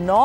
9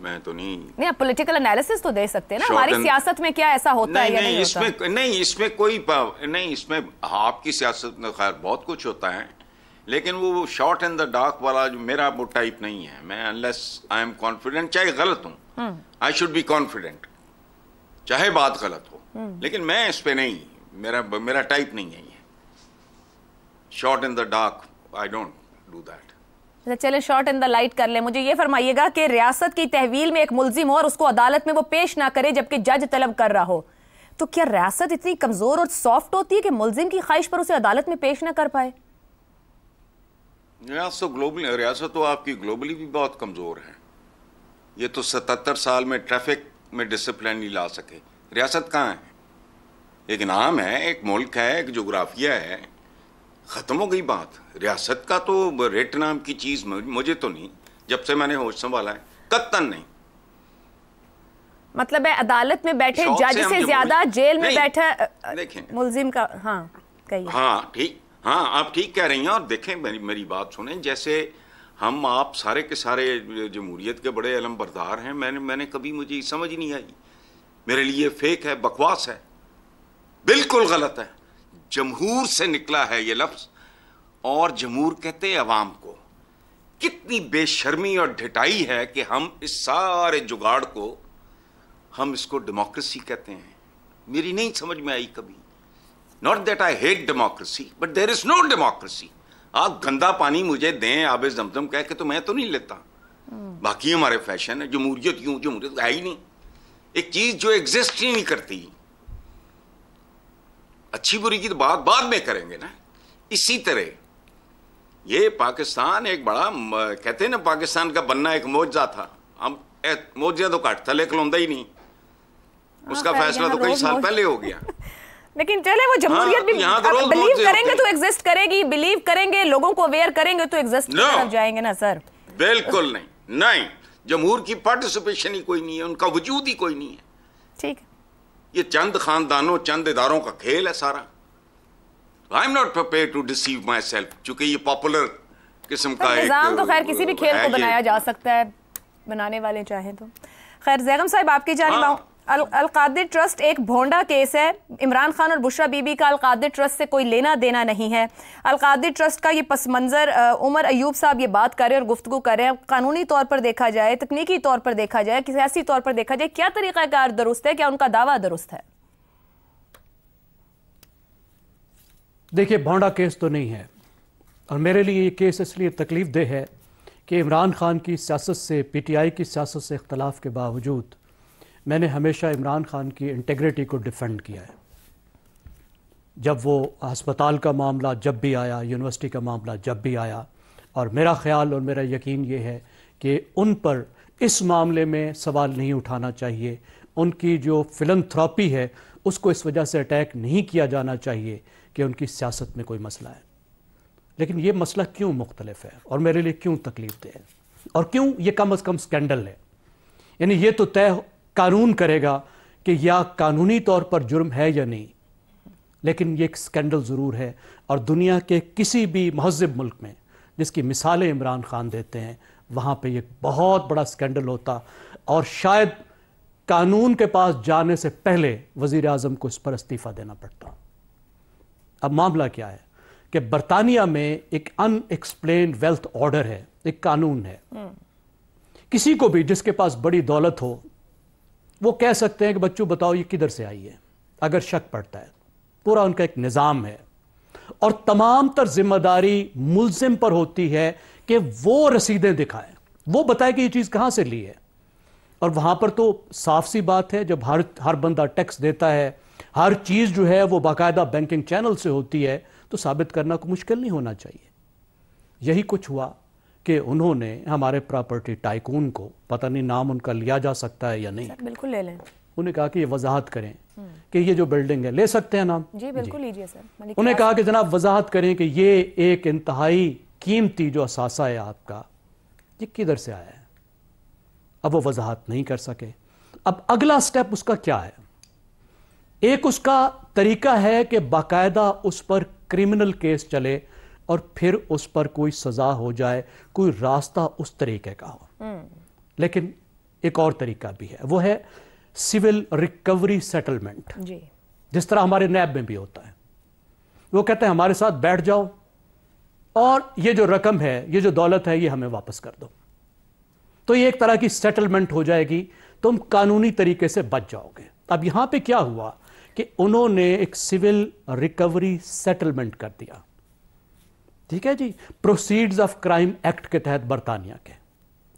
میں تو نہیں آپ پولیٹیکل انالیسس تو دے سکتے ہیں نا ہماری سیاست میں کیا ایسا ہوتا ہے یا نہیں ہوتا؟ نہیں اس میں کوئی نہیں، اس میں آپ کی سیاست میں خیر بہت کچھ ہوتا ہے، لیکن وہ شارٹ اینڈ دا ڈارک والا جو میرا وہ ٹائپ نہیں ہے. میں انلیس آئی ایم کانفیڈنٹ، چاہے غلط ہوں، آئی شوڈ بی کانفیڈنٹ، چاہے بات غلط ہو، لیکن میں اس پہ نہیں، میرا ٹائپ نہیں ہے یہ short and the dark. I don't do that. چلیں شارٹ ان دا لائٹ کر لیں. مجھے یہ فرمائیے گا کہ ریاست کی تحویل میں ایک ملزم ہو اور اس کو عدالت میں وہ پیش نہ کرے جبکہ جج طلب کر رہا ہو، تو کیا ریاست اتنی کمزور اور سافٹ ہوتی ہے کہ ملزم کی خواہش پر اسے عدالت میں پیش نہ کر پائے؟ ریاست تو آپ کی گلوبلی بھی بہت کمزور ہے. یہ تو 77 سال میں ٹریفک میں ڈسپلن نہیں لا سکے. ریاست کہاں ہے؟ ایک نام ہے، ایک ملک ہے، ایک جغرافیہ ہے، ختم ہو گئی بات. ریاست کا تو ریٹ نام کی چیز مجھے تو نہیں، جب سے میں نے ہوش سنبھالا ہے قطعاً نہیں. مطلب ہے عدالت میں بیٹھے جج سے زیادہ جیل میں بیٹھا ملزم کا. ہاں کہیے. ہاں ٹھیک، ہاں آپ ٹھیک کہہ رہی ہیں. اور دیکھیں میری بات سنیں، جیسے ہم آپ سارے کے سارے جمہوریت کے بڑے علم بردار ہیں، میں نے کبھی مجھے سمجھ نہیں آئی. میرے لیے فیک ہے، بکواس ہے، بالکل غلط ہے. جمہور سے نکلا ہے یہ لفظ، اور جمہور کہتے عوام کو. کتنی بے شرمی اور ڈھٹائی ہے کہ ہم اس سارے جگاڑ کو ہم اس کو ڈیموکریسی کہتے ہیں. میری نہیں سمجھ میں آئی کبھی. Not that I hate democracy, but there is no democracy. آپ گندا پانی مجھے دیں آب زمزم کہہ کے تو میں تو نہیں لیتا. باقی ہمارے فیشن ہے. جمہوریت یوں، جمہوریت ہے ہی نہیں. ایک چیز جو ایگزسٹ ہی نہیں کرتی. اچھی بری کی تو بات بعد میں کریں گے نا. اسی طرح یہ پاکستان ایک بڑا، کہتے ہیں نا پاکستان کا بننا ایک معجزہ تھا. ہم معجزہ تو کٹ تھا لیکن لوندا ہی نہیں. اس کا فیصلہ تو کئی سال پہلے ہو گیا. لیکن چلے وہ جمہوریت بھی بلیو کریں گے تو ایگزسٹ کرے گی، بلیو کریں گے، لوگوں کو اویئر کریں گے تو ایگزسٹ کر جائیں گے نا سر. بالکل نہیں، نہیں. جمہور کی پارٹیسپیشن ہی کوئی نہیں ہے، ان کا وجود ہی کوئی نہیں ہے. ٹھیک ہے. یہ چند خاندانوں، چند اداروں کا کھیل ہے سارا. I am not prepared to deceive myself. چونکہ یہ پاپولر قسم کا نظام تو خیر کسی بھی کھیل کو بنایا جا سکتا ہے، بنانے والے چاہیں تو. خیر زیغم صاحب آپ کی جانب القادر ٹرسٹ ایک بھونڈا کیس ہے. عمران خان اور بشرا بی بی کا القادر ٹرسٹ سے کوئی لینا دینا نہیں ہے. القادر ٹرسٹ کا یہ پس منظر عمر ایوب صاحب یہ بات کر رہے ہیں اور گفتگو کر رہے ہیں. قانونی طور پر دیکھا جائے، تکنیکی طور پر دیکھا جائے، سیاسی طور پر دیکھا جائے، کیا طریقہ کار درست ہے؟ کیا ان کا دعویٰ درست ہے؟ دیکھیے بھونڈا کیس تو نہیں ہے، اور میرے لیے یہ کیس اس لیے تکلیف دہ ہے کہ عمران خان کی سیاست سے، پی ٹی آئی کی سیاست سے اختلاف کے باوجود میں نے ہمیشہ عمران خان کی انٹیگریٹی کو ڈیفینڈ کیا ہے. جب وہ ہسپتال کا معاملہ جب بھی آیا، یونیورسٹی کا معاملہ جب بھی آیا، اور میرا خیال اور میرا یقین یہ ہے کہ ان پر اس معاملے میں سوال نہیں اٹھانا چاہیے. ان کی جو فلنتھراپی ہے اس کو اس وجہ سے اٹیک نہیں کیا جانا چاہیے کہ ان کی سیاست میں کوئی مسئلہ ہے. لیکن یہ مسئلہ کیوں مختلف ہے اور میرے لیے کیوں تکلیف دہ ہے، اور کیوں یہ کم از کم سکینڈل ہے؟ یعنی یہ تو طے قانون کرے گا کہ یا قانونی طور پر جرم ہے یا نہیں، لیکن یہ ایک سکینڈل ضرور ہے. اور دنیا کے کسی بھی مہذب ملک میں جس کی مثالیں عمران خان دیتے ہیں، وہاں پہ یہ بہت بڑا سکینڈل ہوتا، اور شاید قانون کے پاس جانے سے پہلے وزیر اعظم کو اس پر استعفیٰ دینا پڑتا. اب معاملہ کیا ہے کہ برطانیہ میں ایک ان ایکسپلینڈ ویلتھ آرڈر ہے، ایک قانون ہے. کسی کو بھی جس کے پاس بڑی دولت ہو وہ کہہ سکتے ہیں کہ بچوں بتاؤ یہ کدھر سے آئی ہے اگر شک پڑتا ہے. پورا ان کا ایک نظام ہے، اور تمام تر ذمہ داری ملزم پر ہوتی ہے کہ وہ رسیدیں دکھائے، وہ بتائے کہ یہ چیز کہاں سے لی ہے. اور وہاں پر تو صاف سی بات ہے، جب ہر بندہ ٹیکس دیتا ہے، ہر چیز جو ہے وہ باقاعدہ بینکنگ چینل سے ہوتی ہے، تو ثابت کرنا کو مشکل نہیں ہونا چاہیے. یہی کچھ ہوا کہ انہوں نے ہمارے پراپرٹی ٹائکون کو، پتہ نہیں نام ان کا لیا جا سکتا ہے یا نہیں، بالکل لے لیں. انہیں کہا کہ یہ وضاحت کریں کہ یہ جو بلڈنگ ہے، لے سکتے ہیں نام؟ جی بالکل لیجئے سر. انہیں کہا کہ جناب وضاحت کریں کہ یہ ایک انتہائی قیمتی جو اثاثہ ہے آپ کا، یہ کدھر سے آیا ہے؟ اب وہ وضاحت نہیں کر سکے. اب اگلا سٹیپ اس کا کیا ہے؟ ایک اس کا طریقہ ہے کہ باقاعدہ اس پر کرمنل کیس چلے اور پھر اس پر کوئی سزا ہو جائے، کوئی راستہ اس طریقے کا ہو. لیکن ایک اور طریقہ بھی ہے, وہ ہے سول ریکوری سیٹلمنٹ, جی جس طرح ہمارے نیب میں بھی ہوتا ہے. وہ کہتے ہیں ہمارے ساتھ بیٹھ جاؤ اور یہ جو رقم ہے, یہ جو دولت ہے, یہ ہمیں واپس کر دو. تو یہ ایک طرح کی سیٹلمنٹ ہو جائے گی, تم قانونی طریقے سے بچ جاؤ گے. اب یہاں پہ کیا ہوا کہ انہوں نے ایک سول ریکوری سیٹلمنٹ کر دیا, ٹھیک ہے جی, پروسیڈز آف کرائم ایکٹ کے تحت برطانیہ کے.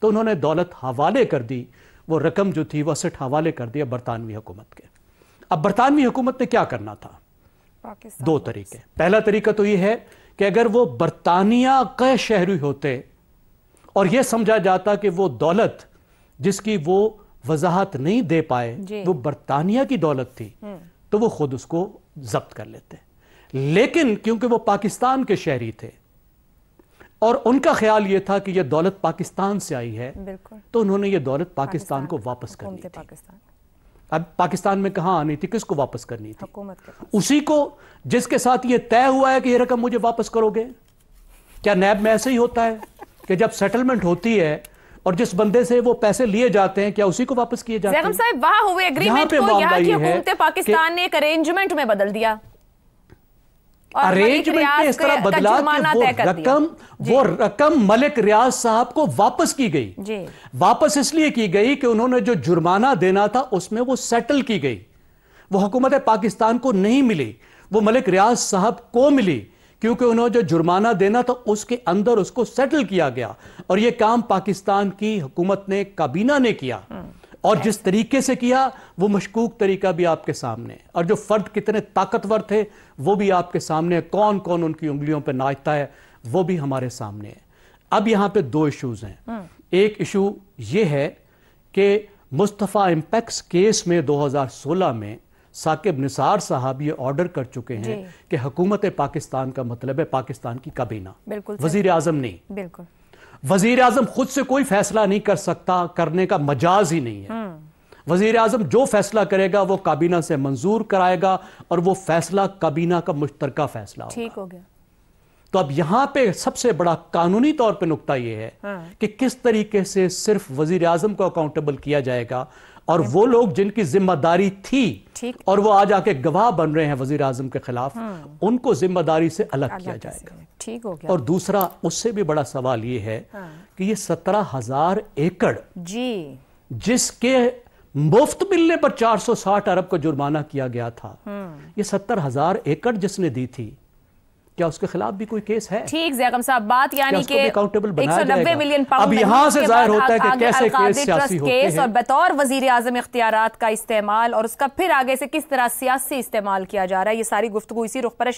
تو انہوں نے دولت حوالے کر دی, وہ رقم جو تھی وہ اسٹ حوالے کر دیا برطانوی حکومت کے. اب برطانوی حکومت نے کیا کرنا تھا؟ دو طریقے. پہلا طریقہ تو یہ ہے کہ اگر وہ برطانیہ کے شہری ہوتے اور یہ سمجھا جاتا کہ وہ دولت جس کی وہ وضاحت نہیں دے پائے وہ برطانیہ کی دولت تھی, تو وہ خود اس کو ضبط کر لیتے. لیکن کیونکہ وہ پاکستان کے شہری تھے اور ان کا خیال یہ تھا کہ یہ دولت پاکستان سے آئی ہے, تو انہوں نے یہ دولت پاکستان کو واپس کرنی تھی. اب پاکستان میں کہاں آنی تھی, کس کو واپس کرنی تھی؟ اسی کو جس کے ساتھ یہ طے ہوا ہے کہ یہ رقم مجھے واپس کرو گے. کیا نیب میں ایسے ہی ہوتا ہے کہ جب سیٹلمنٹ ہوتی ہے اور جس بندے سے وہ پیسے لیے جاتے ہیں, کیا اسی کو واپس کیے جاتے ہیں؟ زیغم صاحب, وہاں ہوئے ایگریمنٹ کو یہاں کی حکومت پاکستان نے ایک ارینجمنٹ میں بدل دیا. ارینجمنٹ میں اس طرح بدلا کہ وہ رقم ملک ریاض صاحب کو واپس کی گئی. واپس اس لیے کی گئی کہ انہوں نے جو جرمانہ دینا تھا اس میں وہ سیٹل کی گئی. وہ حکومت پاکستان کو نہیں ملی, وہ ملک ریاض صاحب کو ملی, کیونکہ انہوں نے جو جرمانہ دینا تھا اس کے اندر اس کو سیٹل کیا گیا. اور یہ کام پاکستان کی حکومت نے, کابینہ نے کیا, اور جس طریقے سے کیا وہ مشکوک طریقہ بھی آپ کے سامنے, اور جو فرد کتنے طاقتور تھے وہ بھی آپ کے سامنے, کون کون ان کی انگلیوں پہ ناچتا ہے وہ بھی ہمارے سامنے ہے. اب یہاں پہ دو ایشوز ہیں. ایک ایشو یہ ہے کہ مصطفیٰ امپیکس کیس میں 2016 میں ثاقب نثار صاحب یہ آرڈر کر چکے ہیں کہ حکومت پاکستان کا مطلب ہے پاکستان کی کابینہ, وزیر اعظم نہیں. بالکل, وزیر اعظم خود سے کوئی فیصلہ نہیں کر سکتا, کرنے کا مجاز ہی نہیں ہے. وزیر اعظم جو فیصلہ کرے گا وہ کابینہ سے منظور کرائے گا, اور وہ فیصلہ کابینہ کا مشترکہ فیصلہ ہوگا. ٹھیک ہو گیا. تو اب یہاں پہ سب سے بڑا قانونی طور پہ نقطہ یہ ہے کہ کس طریقے سے صرف وزیر اعظم کو اکاؤنٹیبل کیا جائے گا, اور وہ لوگ جن کی ذمہ داری تھی اور وہ آج آ کے گواہ بن رہے ہیں وزیر اعظم کے خلاف, ان کو ذمہ داری سے الگ کیا جائے گا. ٹھیک ہو گیا. اور دوسرا اس سے بھی بڑا سوال یہ ہے کہ یہ 17,000 ایکڑ جس کے مفت ملنے پر 460 ارب کا جرمانہ کیا گیا تھا, یہ 70,000 ایکڑ جس نے دی تھی, کیا اس کے خلاف بھی کوئی کیس ہے؟ ٹھیک زیغم صاحب, بات یعنی کہ 190 ملین پاؤنڈ اب یہاں سے ظاہر ہوتا ہے کہ کیسے کیس سیاسی ہوتے ہیں, اور بطور وزیر اعظم اختیارات کا استعمال اور اس کا پھر آگے سے کس طرح سیاسی استعمال کیا جا رہا ہے. یہ ساری گفتگو اسی رخ پر ہے.